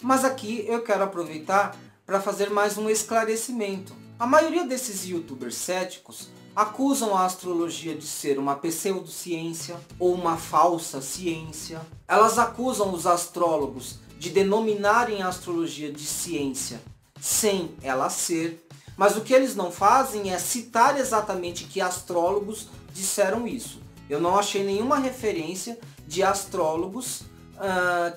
Mas aqui eu quero aproveitar para fazer mais um esclarecimento. A maioria desses youtubers céticos acusam a astrologia de ser uma pseudociência ou uma falsa ciência. Elas acusam os astrólogos de denominarem a astrologia de ciência sem ela ser. Mas o que eles não fazem é citar exatamente que astrólogos disseram isso. Eu não achei nenhuma referência de astrólogos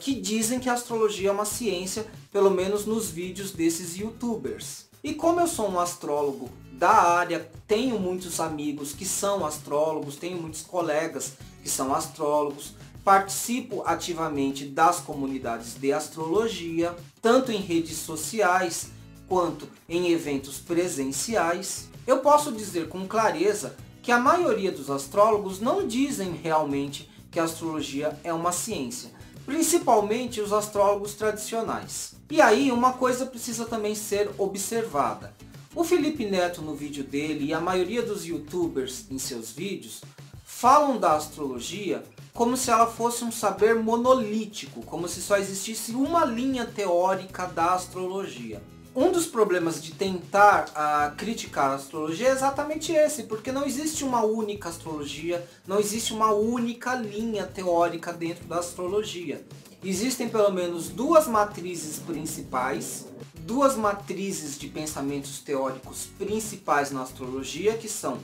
que dizem que a astrologia é uma ciência, pelo menos nos vídeos desses youtubers. E como eu sou um astrólogo da área, tenho muitos amigos que são astrólogos, tenho muitos colegas que são astrólogos, participo ativamente das comunidades de astrologia, tanto em redes sociais quanto em eventos presenciais, eu posso dizer com clareza que a maioria dos astrólogos não dizem realmente que a astrologia é uma ciência, principalmente os astrólogos tradicionais. E aí uma coisa precisa também ser observada. O Felipe Neto no vídeo dele e a maioria dos youtubers em seus vídeos falam da astrologia como se ela fosse um saber monolítico, como se só existisse uma linha teórica da astrologia. Um dos problemas de tentar criticar a astrologia é exatamente esse, porque não existe uma única astrologia, não existe uma única linha teórica dentro da astrologia. Existem pelo menos duas matrizes principais, duas matrizes de pensamentos teóricos principais na astrologia, que são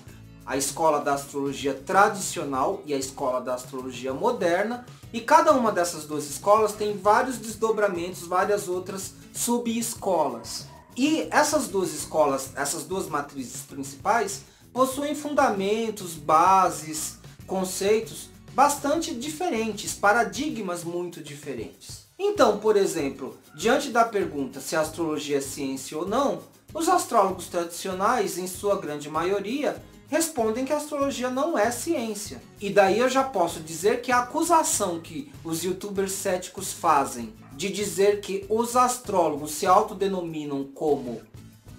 a escola da astrologia tradicional e a escola da astrologia moderna, e cada uma dessas duas escolas tem vários desdobramentos, várias outras sub-escolas. E essas duas escolas, essas duas matrizes principais, possuem fundamentos, bases, conceitos bastante diferentes, paradigmas muito diferentes. Então, por exemplo, diante da pergunta se a astrologia é ciência ou não, os astrólogos tradicionais, em sua grande maioria, respondem que a astrologia não é ciência. E daí eu já posso dizer que a acusação que os youtubers céticos fazem de dizer que os astrólogos se autodenominam como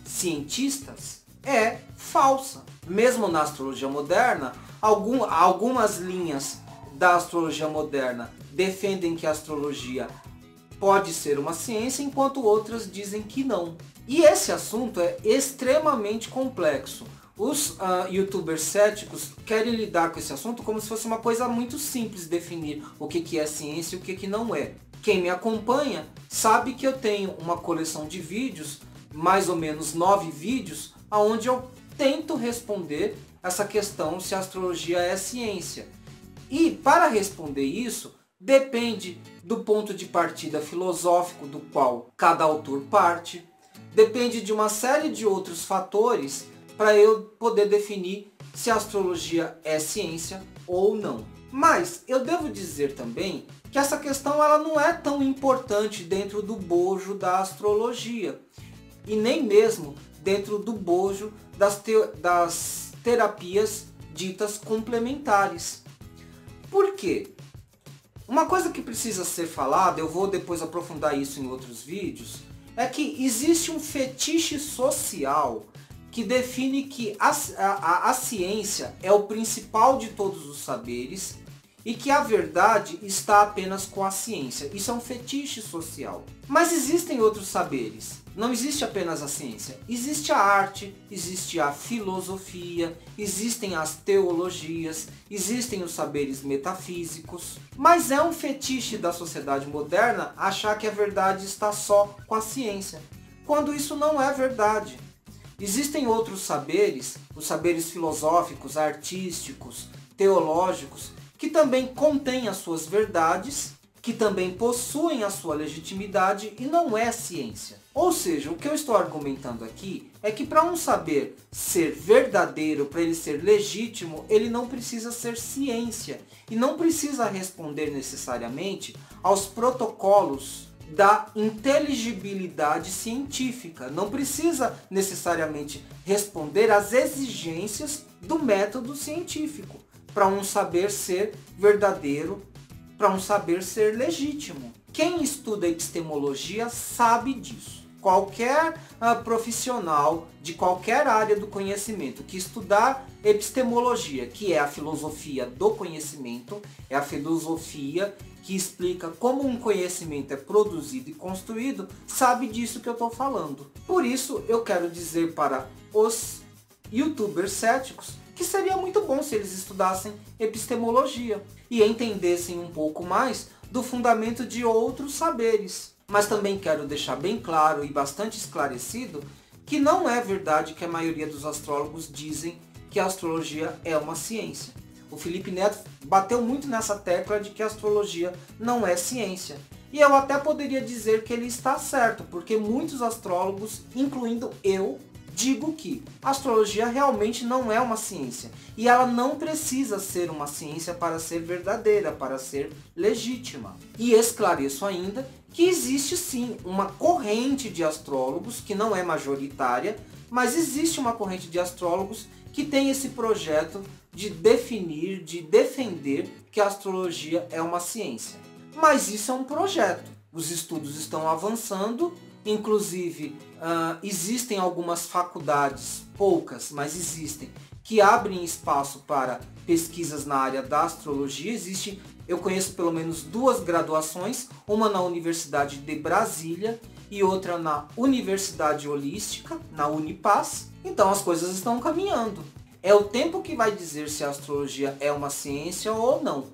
cientistas é falsa. Mesmo na astrologia moderna, algumas linhas da astrologia moderna defendem que a astrologia pode ser uma ciência, enquanto outras dizem que não. E esse assunto é extremamente complexo. Os youtubers céticos querem lidar com esse assunto como se fosse uma coisa muito simples definir o que é ciência e o que não é. Quem me acompanha sabe que eu tenho uma coleção de vídeos, mais ou menos 9 vídeos, onde eu tento responder essa questão se a astrologia é ciência. E para responder isso, depende do ponto de partida filosófico do qual cada autor parte, depende de uma série de outros fatores para eu poder definir se a astrologia é ciência ou não. Mas eu devo dizer também que essa questão ela não é tão importante dentro do bojo da astrologia, e nem mesmo dentro do bojo das terapias ditas complementares. Por quê? Uma coisa que precisa ser falada, eu vou depois aprofundar isso em outros vídeos, é que existe um fetiche social que define que a ciência é o principal de todos os saberes e que a verdade está apenas com a ciência. Isso é um fetiche social. Mas existem outros saberes. Não existe apenas a ciência. Existe a arte, existe a filosofia, existem as teologias, existem os saberes metafísicos. Mas é um fetiche da sociedade moderna achar que a verdade está só com a ciência, quando isso não é verdade. Existem outros saberes, os saberes filosóficos, artísticos, teológicos, que também contêm as suas verdades, que também possuem a sua legitimidade e não é ciência. Ou seja, o que eu estou argumentando aqui é que para um saber ser verdadeiro, para ele ser legítimo, ele não precisa ser ciência e não precisa responder necessariamente aos protocolos da inteligibilidade científica. Não precisa necessariamente responder às exigências do método científico para um saber ser verdadeiro, para um saber ser legítimo. Quem estuda epistemologia sabe disso. Qualquer profissional de qualquer área do conhecimento que estudar epistemologia, que é a filosofia do conhecimento, é a filosofia que explica como um conhecimento é produzido e construído, sabe disso que eu estou falando. Por isso, eu quero dizer para os youtubers céticos que seria muito bom se eles estudassem epistemologia e entendessem um pouco mais do fundamento de outros saberes. Mas também quero deixar bem claro e bastante esclarecido que não é verdade que a maioria dos astrólogos dizem que a astrologia é uma ciência. O Felipe Neto bateu muito nessa tecla de que a astrologia não é ciência. E eu até poderia dizer que ele está certo, porque muitos astrólogos, incluindo eu, digo que a astrologia realmente não é uma ciência. E ela não precisa ser uma ciência para ser verdadeira, para ser legítima. E esclareço ainda que existe sim uma corrente de astrólogos, que não é majoritária, mas existe uma corrente de astrólogos que tem esse projeto de definir, de defender que a astrologia é uma ciência. Mas isso é um projeto. Os estudos estão avançando, inclusive existem algumas faculdades, poucas, mas existem, que abrem espaço para pesquisas na área da astrologia. Eu conheço pelo menos 2 graduações, uma na Universidade de Brasília e outra na Universidade Holística, na Unipaz. Então as coisas estão caminhando. É o tempo que vai dizer se a astrologia é uma ciência ou não.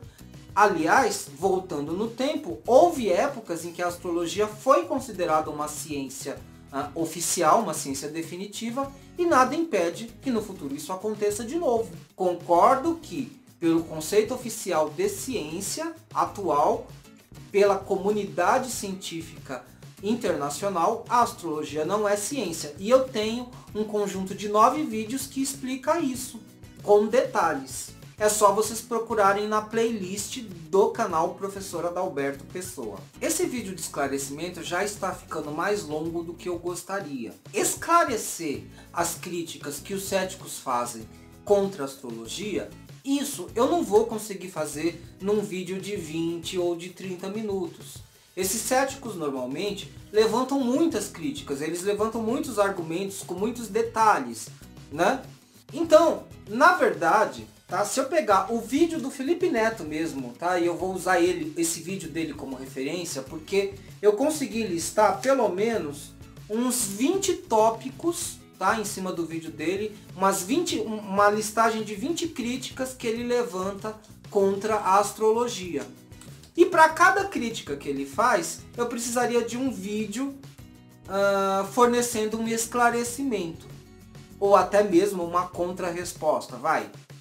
Aliás, voltando no tempo, houve épocas em que a astrologia foi considerada uma ciência oficial, uma ciência definitiva, e nada impede que no futuro isso aconteça de novo. Concordo que, pelo conceito oficial de ciência atual, pela comunidade científica internacional, a astrologia não é ciência. E eu tenho um conjunto de 9 vídeos que explica isso, com detalhes. É só vocês procurarem na playlist do canal Professor Adalberto Pessoa. Esse vídeo de esclarecimento já está ficando mais longo do que eu gostaria. Esclarecer as críticas que os céticos fazem contra a astrologia, isso eu não vou conseguir fazer num vídeo de 20 ou de 30 minutos. Esses céticos normalmente levantam muitas críticas, eles levantam muitos argumentos com muitos detalhes, né? Então, na verdade, tá? Se eu pegar o vídeo do Felipe Neto mesmo, tá? E eu vou usar esse vídeo dele como referência, porque eu consegui listar pelo menos uns 20 tópicos, tá? Em cima do vídeo dele, uma listagem de 20 críticas que ele levanta contra a astrologia. E para cada crítica que ele faz, eu precisaria de um vídeo fornecendo um esclarecimento. Ou até mesmo uma contra-resposta,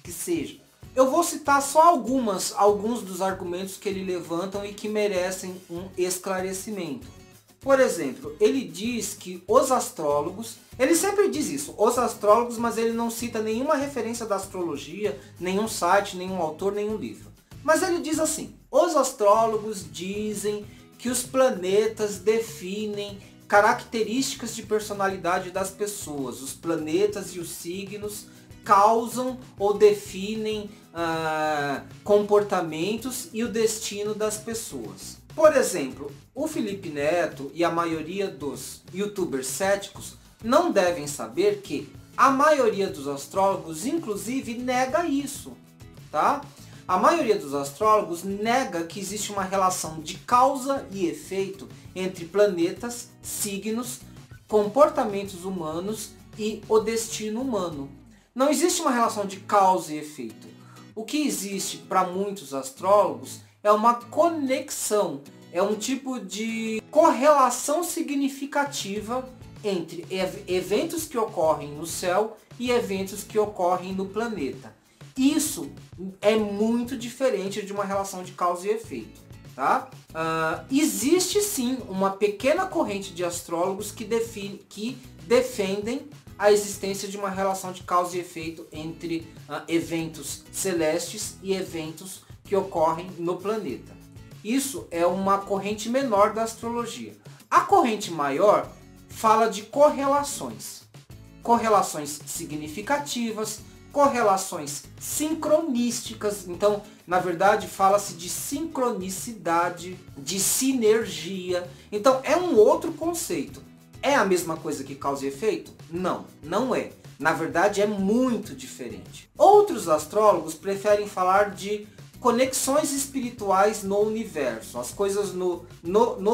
que seja. Eu vou citar só alguns dos argumentos que ele levantam e que merecem um esclarecimento. Por exemplo, ele diz que os astrólogos, ele sempre diz isso, os astrólogos, mas ele não cita nenhuma referência da astrologia, nenhum site, nenhum autor, nenhum livro. Mas ele diz assim: os astrólogos dizem que os planetas definem características de personalidade das pessoas. Os planetas e os signos causam ou definem comportamentos e o destino das pessoas. Por exemplo, o Felipe Neto e a maioria dos youtubers céticos não devem saber que a maioria dos astrólogos, inclusive, nega isso, tá? A maioria dos astrólogos nega que existe uma relação de causa e efeito entre planetas, signos, comportamentos humanos e o destino humano. Não existe uma relação de causa e efeito. O que existe para muitos astrólogos é uma conexão, é um tipo de correlação significativa entre eventos que ocorrem no céu e eventos que ocorrem no planeta. Isso é muito diferente de uma relação de causa e efeito, tá? Existe sim uma pequena corrente de astrólogos que defendem a existência de uma relação de causa e efeito entre eventos celestes e eventos que ocorrem no planeta. Isso é uma corrente menor da astrologia. A corrente maior fala de correlações. Correlações significativas, correlações sincronísticas. Então, na verdade, fala-se de sincronicidade, de sinergia. Então, é um outro conceito. É a mesma coisa que causa e efeito? Não, não é. Na verdade, é muito diferente. Outros astrólogos preferem falar de conexões espirituais no universo. As coisas no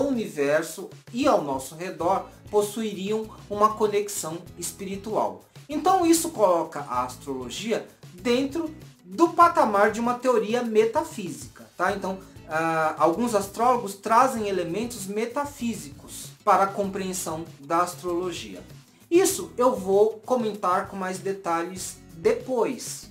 universo e ao nosso redor possuiriam uma conexão espiritual. Então isso coloca a astrologia dentro do patamar de uma teoria metafísica, tá? Então, alguns astrólogos trazem elementos metafísicos para a compreensão da astrologia. Isso eu vou comentar com mais detalhes depois.